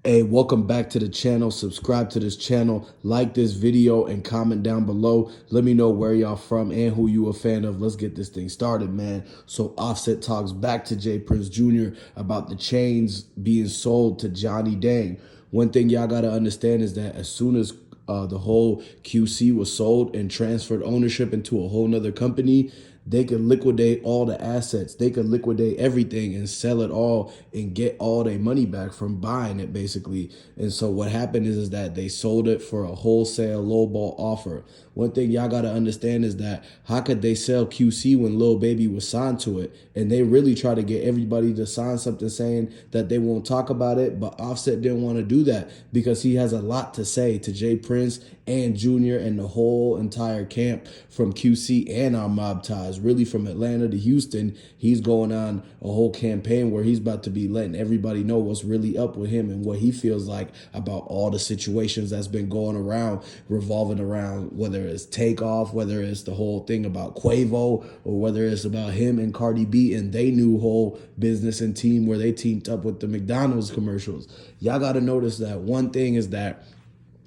Hey, welcome back to the channel. Subscribe to this channel, like this video, and comment down below. Let me know where y'all from and who you a fan of. Let's get this thing started, man. So Offset talks back to jprince Jr. about the chains being sold to Johnny Dang. One thing y'all got to understand is that as soon as the whole QC was sold and transferred ownership into a whole nother company, they could liquidate all the assets. They could liquidate everything and sell it all and get all their money back from buying it, basically. And so what happened is that they sold it for a wholesale lowball offer. One thing y'all got to understand is that how could they sell QC when Lil Baby was signed to it? And they really try to get everybody to sign something saying that they won't talk about it. But Offset didn't want to do that because he has a lot to say to jprince and Junior and the whole entire camp from QC and our mob ties. Really from Atlanta to Houston, he's going on a whole campaign where he's about to be letting everybody know what's really up with him and what he feels like about all the situations that's been going around, revolving around whether it's Takeoff, whether it's the whole thing about Quavo, or whether it's about him and Cardi B and they new whole business and team where they teamed up with the McDonald's commercials. Y'all got to notice that one thing is that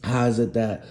how is it that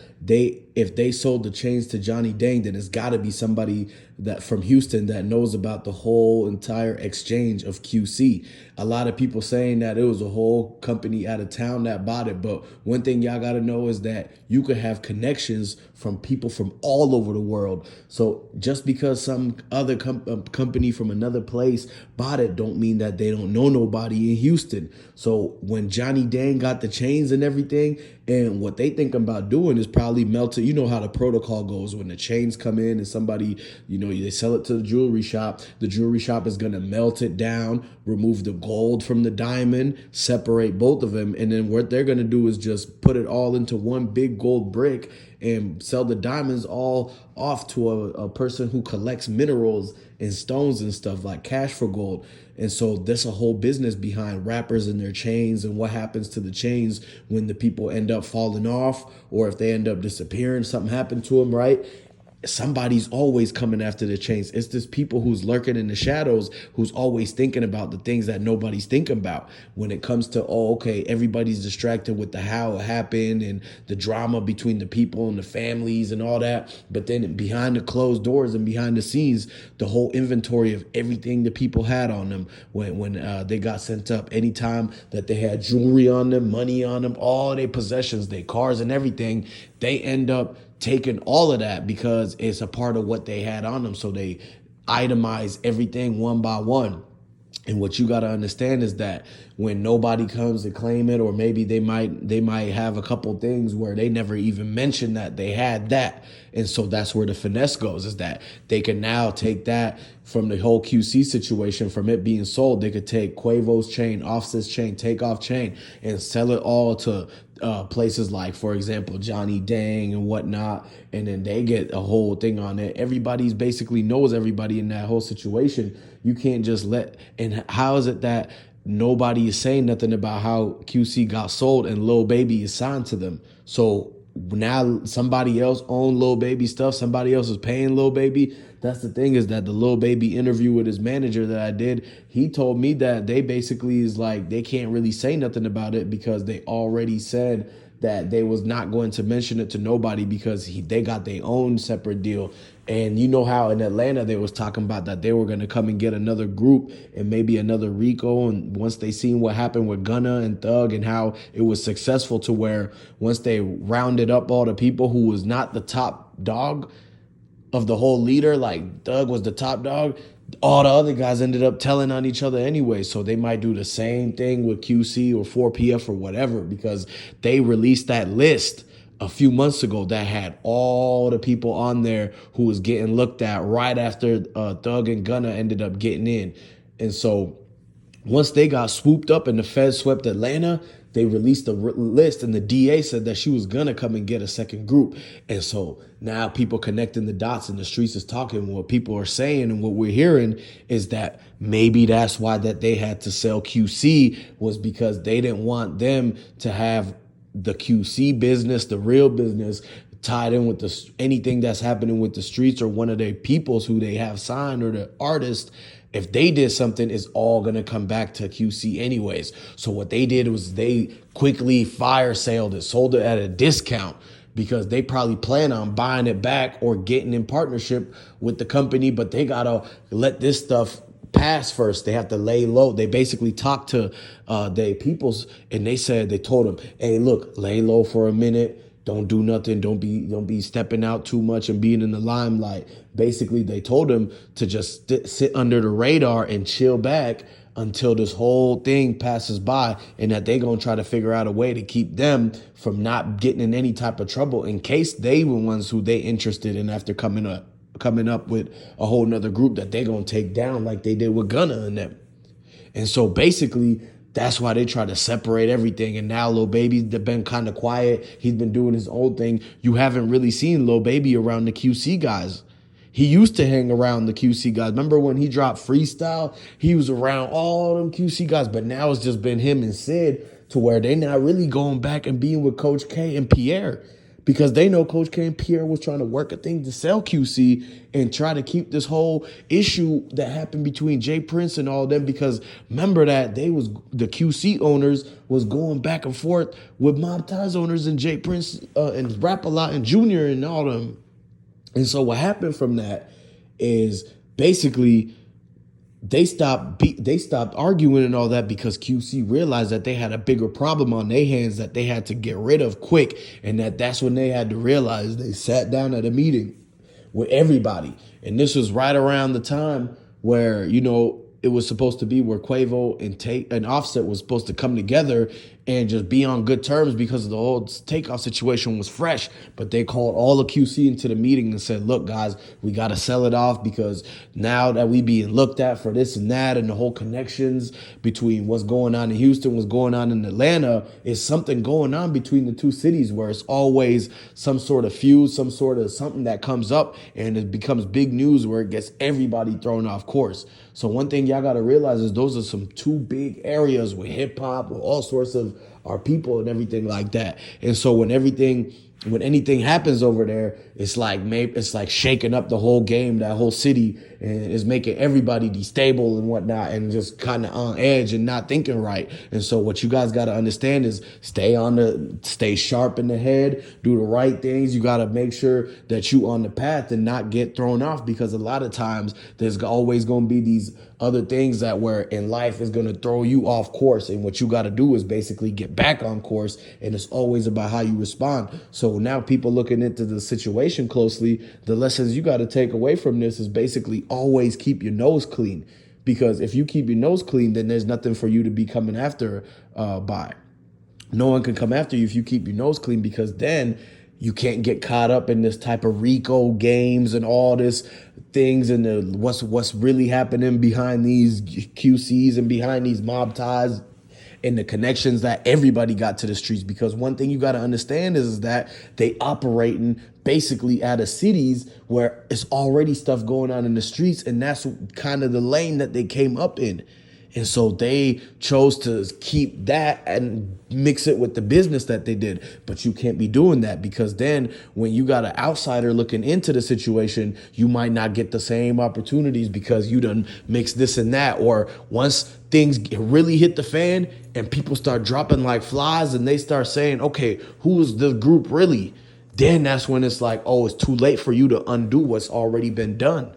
if they sold the chains to Johnny Dang, then it's got to be somebody that from Houston that knows about the whole entire exchange of QC. A lot of people saying that it was a whole company out of town that bought it. But one thing y'all got to know is that you could have connections from people from all over the world. So just because some other company from another place bought it don't mean that they don't know nobody in Houston. So when Johnny Dang got the chains and everything, and what they think about doing is probably melted. You know how the protocol goes when the chains come in and somebody, they sell it to the jewelry shop. The jewelry shop is going to melt it down, remove the gold from the diamond, separate both of them. And then what they're going to do is just put it all into one big gold brick and sell the diamonds all off to a person who collects minerals and stones and stuff like cash for gold. And so there's a whole business behind rappers and their chains and what happens to the chains when the people end up falling off or if they end up disappearing, something happened to them, right? Somebody's always coming after the chains. It's this people who's lurking in the shadows, who's always thinking about the things that nobody's thinking about when it comes to, everybody's distracted with the how it happened and the drama between the people and the families and all that. But then behind the closed doors and behind the scenes, the whole inventory of everything the people had on them when they got sent up, anytime that they had jewelry on them, money on them, all their possessions, their cars and everything, they end up taking all of that because it's a part of what they had on them. So they itemize everything one by one. And what you got to understand is that when nobody comes to claim it, or maybe they might have a couple things where they never even mentioned that they had that. And so that's where the finesse goes, is that they can now take that from the whole QC situation, from it being sold. They could take Quavo's chain, Offset's chain, Takeoff chain, and sell it all to places like, for example, Johnny Dang and whatnot, and then they get a whole thing on it. Everybody's basically knows everybody in that whole situation. You can't just and how is it that nobody is saying nothing about how QC got sold and Lil Baby is signed to them? So now somebody else owned Lil Baby stuff. Somebody else is paying Lil Baby. That's the thing, is that the Lil Baby interview with his manager that I did, he told me that they basically is like, they can't really say nothing about it because they already said that they was not going to mention it to nobody because they got their own separate deal. And you know how in Atlanta they was talking about that they were going to come and get another group and maybe another Rico. And once they seen what happened with Gunna and Thug and how it was successful, to where once they rounded up all the people who was not the top dog of the whole leader, like Thug was the top dog, all the other guys ended up telling on each other anyway. So they might do the same thing with QC or 4PF or whatever, because they released that list a few months ago that had all the people on there who was getting looked at right after Thug and Gunna ended up getting in. And so once they got swooped up and the feds swept Atlanta, they released a list and the DA said that she was going to come and get a second group. And so now people connecting the dots in the streets is talking. What people are saying and what we're hearing is that maybe that's why that they had to sell QC, was because they didn't want them to have the QC business, the real business, tied in with anything that's happening with the streets or one of their peoples who they have signed or the artist. if they did something, it's all going to come back to QC anyways. So what they did was they quickly fire saled it, sold it at a discount, because they probably plan on buying it back or getting in partnership with the company, but they got to let this stuff pass first. They have to lay low. They basically talked to their peoples, and they told them, hey, look, lay low for a minute. Don't do nothing. Don't be stepping out too much and being in the limelight. Basically, they told them to just sit under the radar and chill back until this whole thing passes by, and that they gonna try to figure out a way to keep them from not getting in any type of trouble in case they were ones who they interested in after coming up with a whole nother group that they gonna take down like they did with Gunna and them. And so basically, that's why they try to separate everything. And now Lil Baby's been kind of quiet. He's been doing his own thing. You haven't really seen Lil Baby around the QC guys. He used to hang around the QC guys. Remember when he dropped Freestyle? He was around all them QC guys, but now it's just been him and Sid, to where they not really going back and being with Coach K and Pierre, because they know Coach K and Pierre was trying to work a thing to sell QC and try to keep this whole issue that happened between jprince and all them, because remember that the QC owners was going back and forth with Mob Ties owners and jprince and Rap-A-Lot and Junior and all them. And so what happened from that is basically they stopped arguing and all that, because QC realized that they had a bigger problem on their hands that they had to get rid of quick, and that's when they had to realize. They sat down at a meeting with everybody, and this was right around the time where, it was supposed to be where Quavo and Offset was supposed to come together and just be on good terms, because the whole Takeoff situation was fresh. But they called all the QC into the meeting and said, look, guys, we got to sell it off, because now that we being looked at for this and that, and the whole connections between what's going on in Houston, what's going on in Atlanta, is something going on between the two cities where it's always some sort of feud, some sort of something that comes up, and it becomes big news where it gets everybody thrown off course. So one thing y'all got to realize is those are some two big areas with hip hop, with all sorts of our people and everything like that. And so when anything happens over there, it's like shaking up the whole game, that whole city, and it's making everybody destable and whatnot, and just kind of on edge and not thinking right. And so what you guys got to understand is stay sharp in the head, do the right things. You got to make sure that you on the path and not get thrown off, because a lot of times there's always going to be these other things that where in life is going to throw you off course. And what you got to do is basically get back on course. And it's always about how you respond. So now people looking into the situation closely, the lessons you got to take away from this is basically always keep your nose clean. Because if you keep your nose clean, then there's nothing for you to be coming after by. No one can come after you if you keep your nose clean, because then you can't get caught up in this type of RICO games and all this things, and what's really happening behind these QCs and behind these Mob Ties and the connections that everybody got to the streets. Because one thing you got to understand is that they operating basically out of cities where it's already stuff going on in the streets, and that's kind of the lane that they came up in. And so they chose to keep that and mix it with the business that they did. But you can't be doing that, because then when you got an outsider looking into the situation, you might not get the same opportunities because you done mix this and that. Or once things really hit the fan and people start dropping like flies and they start saying, okay, who is the group really? Then that's when it's like, oh, it's too late for you to undo what's already been done.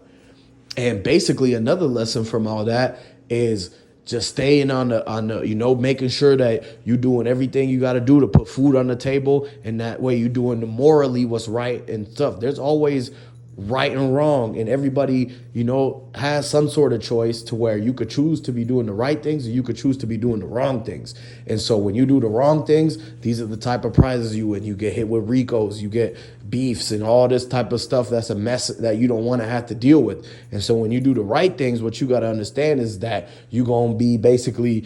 And basically another lesson from all that is just staying on the, making sure that you're doing everything you got to do to put food on the table. And that way you're doing the morally what's right and stuff. There's always right and wrong, and everybody, has some sort of choice to where you could choose to be doing the right things or you could choose to be doing the wrong things. And so when you do the wrong things, these are the type of prizes you win. You get hit with RICOs, you get beefs and all this type of stuff that's a mess that you don't want to have to deal with. And so when you do the right things, what you got to understand is that you're going to be basically,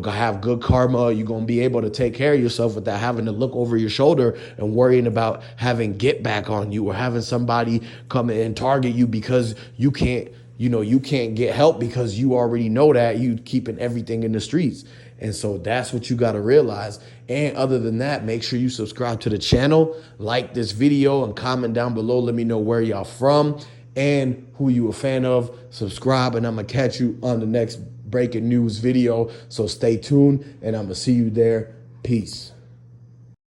have good karma. You're going to be able to take care of yourself without having to look over your shoulder and worrying about having get back on you or having somebody come and target you because you can't get help because you already know that you keeping everything in the streets. And so that's what you got to realize. And other than that, make sure you subscribe to the channel, like this video, and comment down below. Let me know where y'all from. and who you a fan of. Subscribe, and I'm going to catch you on the next breaking news video. So stay tuned, and I'm going to see you there. Peace.